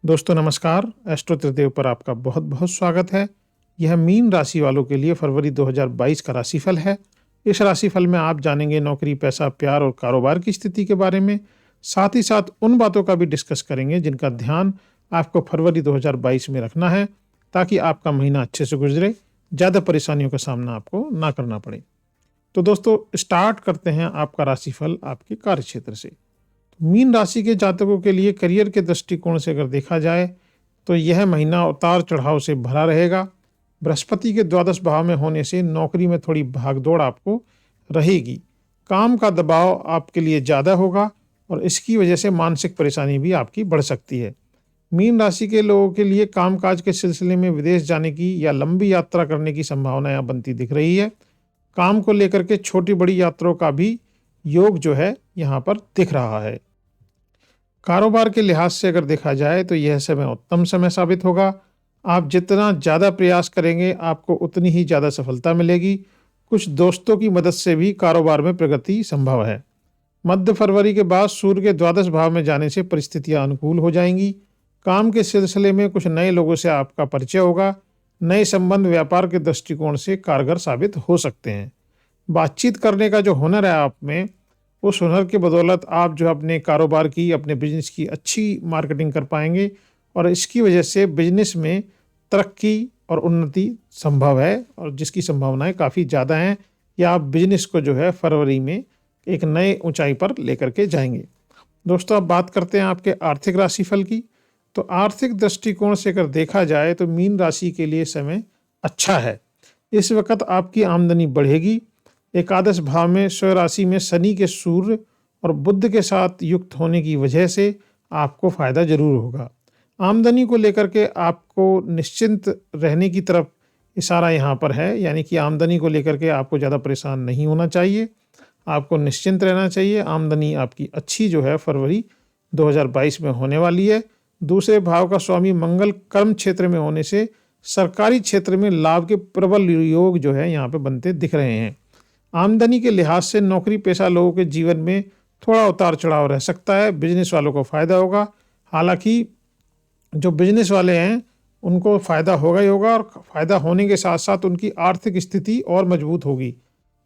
दोस्तों नमस्कार। एस्ट्रो त्रिदेव पर आपका बहुत बहुत स्वागत है। यह मीन राशि वालों के लिए फरवरी 2022 का राशिफल है। इस राशिफल में आप जानेंगे नौकरी, पैसा, प्यार और कारोबार की स्थिति के बारे में। साथ ही साथ उन बातों का भी डिस्कस करेंगे जिनका ध्यान आपको फरवरी 2022 में रखना है, ताकि आपका महीना अच्छे से गुजरे, ज़्यादा परेशानियों का सामना आपको ना करना पड़े। तो दोस्तों स्टार्ट करते हैं आपका राशिफल आपके कार्य क्षेत्र से। मीन राशि के जातकों के लिए करियर के दृष्टिकोण से अगर देखा जाए तो यह महीना उतार चढ़ाव से भरा रहेगा। बृहस्पति के द्वादश भाव में होने से नौकरी में थोड़ी भागदौड़ आपको रहेगी। काम का दबाव आपके लिए ज़्यादा होगा और इसकी वजह से मानसिक परेशानी भी आपकी बढ़ सकती है। मीन राशि के लोगों के लिए कामकाज के सिलसिले में विदेश जाने की या लंबी यात्रा करने की संभावना यहाँ बनती दिख रही है। काम को लेकर के छोटी बड़ी यात्राओं का भी योग जो है यहाँ पर दिख रहा है। कारोबार के लिहाज से अगर देखा जाए तो यह समय उत्तम समय साबित होगा। आप जितना ज़्यादा प्रयास करेंगे आपको उतनी ही ज़्यादा सफलता मिलेगी। कुछ दोस्तों की मदद से भी कारोबार में प्रगति संभव है। मध्य फरवरी के बाद सूर्य के द्वादश भाव में जाने से परिस्थितियां अनुकूल हो जाएंगी। काम के सिलसिले में कुछ नए लोगों से आपका परिचय होगा। नए संबंध व्यापार के दृष्टिकोण से कारगर साबित हो सकते हैं। बातचीत करने का जो हुनर है आप में, उस हुनर की बदौलत आप जो अपने कारोबार की, अपने बिजनेस की अच्छी मार्केटिंग कर पाएंगे और इसकी वजह से बिजनेस में तरक्की और उन्नति संभव है, और जिसकी संभावनाएं काफ़ी ज़्यादा हैं। या आप बिजनेस को जो है फरवरी में एक नए ऊंचाई पर लेकर के जाएंगे। दोस्तों अब बात करते हैं आपके आर्थिक राशिफल की। तो आर्थिक दृष्टिकोण से अगर देखा जाए तो मीन राशि के लिए समय अच्छा है। इस वक्त आपकी आमदनी बढ़ेगी। एकादश भाव में स्वराशि राशि में शनि के सूर्य और बुध के साथ युक्त होने की वजह से आपको फायदा जरूर होगा। आमदनी को लेकर के आपको निश्चिंत रहने की तरफ इशारा यहाँ पर है, यानी कि आमदनी को लेकर के आपको ज़्यादा परेशान नहीं होना चाहिए, आपको निश्चिंत रहना चाहिए। आमदनी आपकी अच्छी जो है फरवरी 2022 में होने वाली है। दूसरे भाव का स्वामी मंगल कर्म क्षेत्र में होने से सरकारी क्षेत्र में लाभ के प्रबल योग जो है यहाँ पे बनते दिख रहे हैं। आमदनी के लिहाज से नौकरी पेशा लोगों के जीवन में थोड़ा उतार चढ़ाव रह सकता है। बिजनेस वालों को फ़ायदा होगा। हालांकि जो बिजनेस वाले हैं उनको फ़ायदा होगा ही होगा, और फ़ायदा होने के साथ साथ उनकी आर्थिक स्थिति और मजबूत होगी।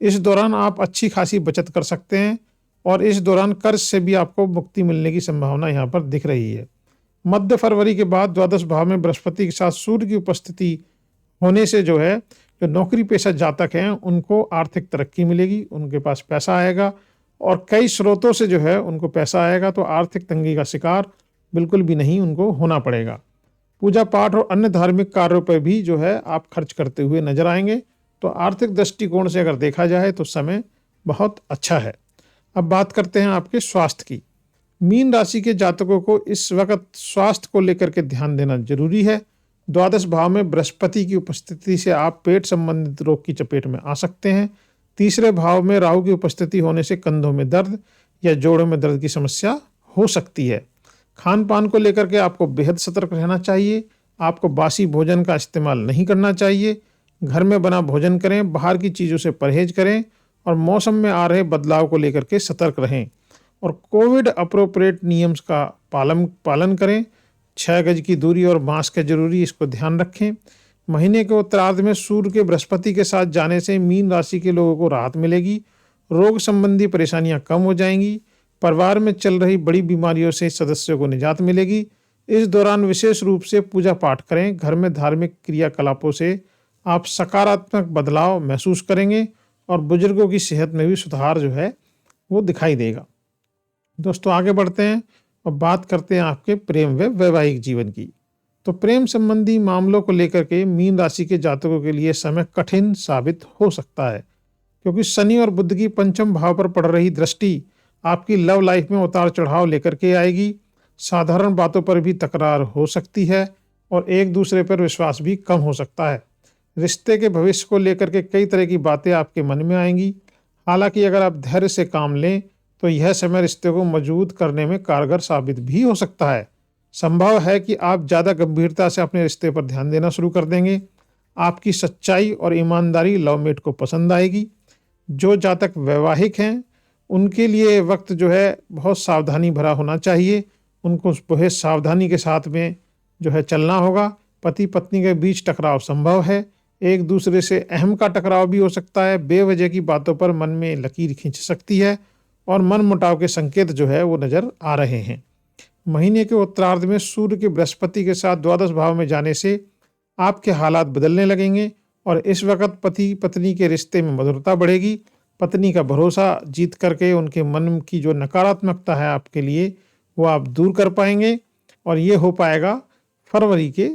इस दौरान आप अच्छी खासी बचत कर सकते हैं और इस दौरान कर्ज से भी आपको मुक्ति मिलने की संभावना यहाँ पर दिख रही है। मध्य फरवरी के बाद द्वादश भाव में बृहस्पति के साथ सूर्य की उपस्थिति होने से जो है, जो नौकरी पेशा जातक हैं उनको आर्थिक तरक्की मिलेगी, उनके पास पैसा आएगा और कई स्रोतों से जो है उनको पैसा आएगा, तो आर्थिक तंगी का शिकार बिल्कुल भी नहीं उनको होना पड़ेगा। पूजा पाठ और अन्य धार्मिक कार्यों पर भी जो है आप खर्च करते हुए नजर आएंगे। तो आर्थिक दृष्टिकोण से अगर देखा जाए तो समय बहुत अच्छा है। अब बात करते हैं आपके स्वास्थ्य की। मीन राशि के जातकों को इस वक्त स्वास्थ्य को लेकर के ध्यान देना जरूरी है। द्वादश भाव में बृहस्पति की उपस्थिति से आप पेट संबंधित रोग की चपेट में आ सकते हैं। तीसरे भाव में राहु की उपस्थिति होने से कंधों में दर्द या जोड़ों में दर्द की समस्या हो सकती है। खान पान को लेकर के आपको बेहद सतर्क रहना चाहिए। आपको बासी भोजन का इस्तेमाल नहीं करना चाहिए। घर में बना भोजन करें, बाहर की चीज़ों से परहेज करें और मौसम में आ रहे बदलाव को लेकर के सतर्क रहें और कोविड अप्रोप्रिएट नियम्स का पालन करें। 6 गज की दूरी और मास्क है जरूरी, इसको ध्यान रखें। महीने के उत्तरार्ध में सूर्य के बृहस्पति के साथ जाने से मीन राशि के लोगों को राहत मिलेगी। रोग संबंधी परेशानियां कम हो जाएंगी। परिवार में चल रही बड़ी बीमारियों से सदस्यों को निजात मिलेगी। इस दौरान विशेष रूप से पूजा पाठ करें। घर में धार्मिक क्रियाकलापों से आप सकारात्मक बदलाव महसूस करेंगे और बुजुर्गों की सेहत में भी सुधार जो है वो दिखाई देगा। दोस्तों आगे बढ़ते हैं और बात करते हैं आपके प्रेम व वैवाहिक जीवन की। तो प्रेम संबंधी मामलों को लेकर के मीन राशि के जातकों के लिए समय कठिन साबित हो सकता है, क्योंकि शनि और बुध की पंचम भाव पर पड़ रही दृष्टि आपकी लव लाइफ में उतार चढ़ाव लेकर के आएगी। साधारण बातों पर भी तकरार हो सकती है और एक दूसरे पर विश्वास भी कम हो सकता है। रिश्ते के भविष्य को लेकर के कई तरह की बातें आपके मन में आएंगी। हालांकि अगर आप धैर्य से काम लें तो यह समय रिश्ते को मजबूत करने में कारगर साबित भी हो सकता है। संभव है कि आप ज़्यादा गंभीरता से अपने रिश्ते पर ध्यान देना शुरू कर देंगे। आपकी सच्चाई और ईमानदारी लवमेट को पसंद आएगी। जो जातक वैवाहिक हैं उनके लिए वक्त जो है बहुत सावधानी भरा होना चाहिए। उनको बहुत सावधानी के साथ में जो है चलना होगा। पति पत्नी के बीच टकराव संभव है। एक दूसरे से अहम का टकराव भी हो सकता है। बेवजह की बातों पर मन में लकीर खींच सकती है और मन मुटाव के संकेत जो है वो नजर आ रहे हैं। महीने के उत्तरार्ध में सूर्य के बृहस्पति के साथ द्वादश भाव में जाने से आपके हालात बदलने लगेंगे और इस वक्त पति पत्नी के रिश्ते में मधुरता बढ़ेगी। पत्नी का भरोसा जीत करके उनके मन की जो नकारात्मकता है आपके लिए वो आप दूर कर पाएंगे और ये हो पाएगा फरवरी के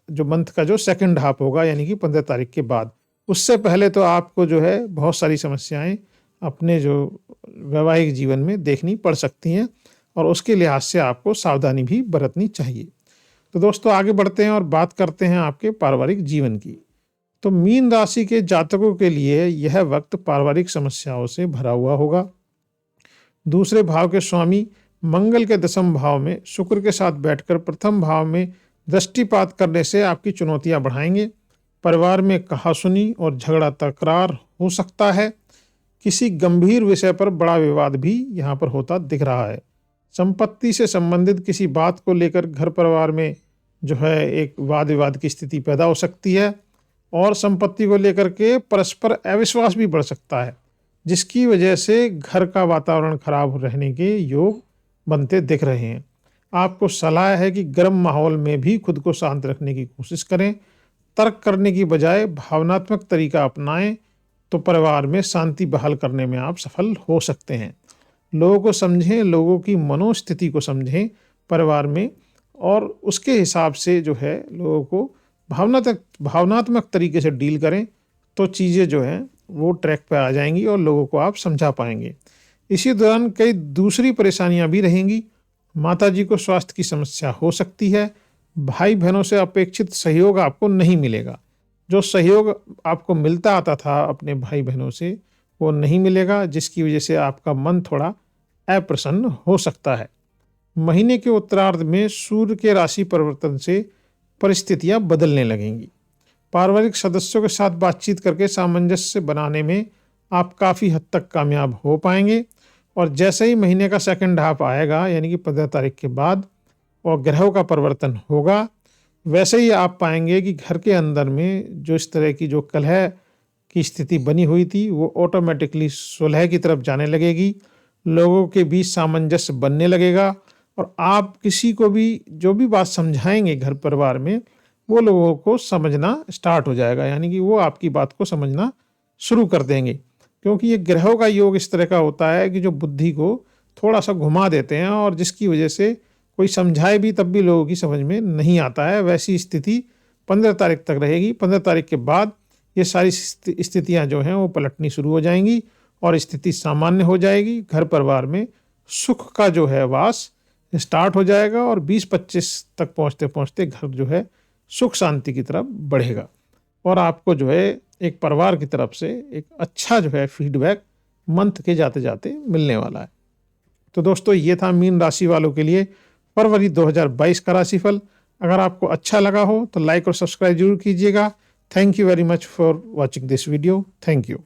जो मंथ का जो सेकंड हाफ होगा, यानी कि 15 तारीख के बाद। उससे पहले तो आपको जो है बहुत सारी समस्याएं अपने जो वैवाहिक जीवन में देखनी पड़ सकती हैं और उसके लिहाज से आपको सावधानी भी बरतनी चाहिए। तो दोस्तों आगे बढ़ते हैं और बात करते हैं आपके पारिवारिक जीवन की। तो मीन राशि के जातकों के लिए यह वक्त पारिवारिक समस्याओं से भरा हुआ होगा। दूसरे भाव के स्वामी मंगल के दशम भाव में शुक्र के साथ बैठकर प्रथम भाव में दृष्टिपात करने से आपकी चुनौतियां बढ़ाएंगे। परिवार में कहासुनी और झगड़ा तकरार हो सकता है। किसी गंभीर विषय पर बड़ा विवाद भी यहाँ पर होता दिख रहा है। संपत्ति से संबंधित किसी बात को लेकर घर परिवार में जो है एक वाद विवाद की स्थिति पैदा हो सकती है और संपत्ति को लेकर के परस्पर अविश्वास भी बढ़ सकता है, जिसकी वजह से घर का वातावरण खराब रहने के योग बनते दिख रहे हैं। आपको सलाह है कि गर्म माहौल में भी खुद को शांत रखने की कोशिश करें। तर्क करने की बजाय भावनात्मक तरीका अपनाएं तो परिवार में शांति बहाल करने में आप सफल हो सकते हैं। लोगों को समझें, लोगों की मनोस्थिति को समझें परिवार में, और उसके हिसाब से जो है लोगों को भावनात्मक तरीके से डील करें तो चीज़ें जो हैं वो ट्रैक पर आ जाएंगी और लोगों को आप समझा पाएंगे। इसी दौरान कई दूसरी परेशानियां भी रहेंगी। माताजी को स्वास्थ्य की समस्या हो सकती है। भाई बहनों से अपेक्षित सहयोग आपको नहीं मिलेगा। जो सहयोग आपको मिलता आता था अपने भाई बहनों से वो नहीं मिलेगा, जिसकी वजह से आपका मन थोड़ा अप्रसन्न हो सकता है। महीने के उत्तरार्ध में सूर्य के राशि परिवर्तन से परिस्थितियां बदलने लगेंगी। पारिवारिक सदस्यों के साथ बातचीत करके सामंजस्य बनाने में आप काफ़ी हद तक कामयाब हो पाएंगे और जैसे ही महीने का सेकंड हाफ आएगा, यानी कि 15 तारीख के बाद, और ग्रहों का परिवर्तन होगा, वैसे ही आप पाएंगे कि घर के अंदर में जो इस तरह की जो कलह की स्थिति बनी हुई थी वो ऑटोमेटिकली सुलह की तरफ जाने लगेगी। लोगों के बीच सामंजस्य बनने लगेगा और आप किसी को भी जो भी बात समझाएंगे घर परिवार में वो लोगों को समझना स्टार्ट हो जाएगा, यानी कि वो आपकी बात को समझना शुरू कर देंगे। क्योंकि ये ग्रहों का योग इस तरह का होता है कि जो बुद्धि को थोड़ा सा घुमा देते हैं और जिसकी वजह से कोई समझाए भी तब भी लोगों की समझ में नहीं आता है। वैसी स्थिति 15 तारीख तक रहेगी। 15 तारीख के बाद ये सारी स्थितियां जो हैं वो पलटनी शुरू हो जाएंगी और स्थिति सामान्य हो जाएगी। घर परिवार में सुख का जो है वास स्टार्ट हो जाएगा और 20-25 तक पहुँचते पहुँचते घर जो है सुख शांति की तरफ बढ़ेगा और आपको जो है एक परिवार की तरफ से एक अच्छा जो है फीडबैक मंथ के जाते जाते मिलने वाला है। तो दोस्तों ये था मीन राशि वालों के लिए फरवरी 2022 का राशिफल। अगर आपको अच्छा लगा हो तो लाइक और सब्सक्राइब जरूर कीजिएगा। Thank you very much for watching this video. Thank you.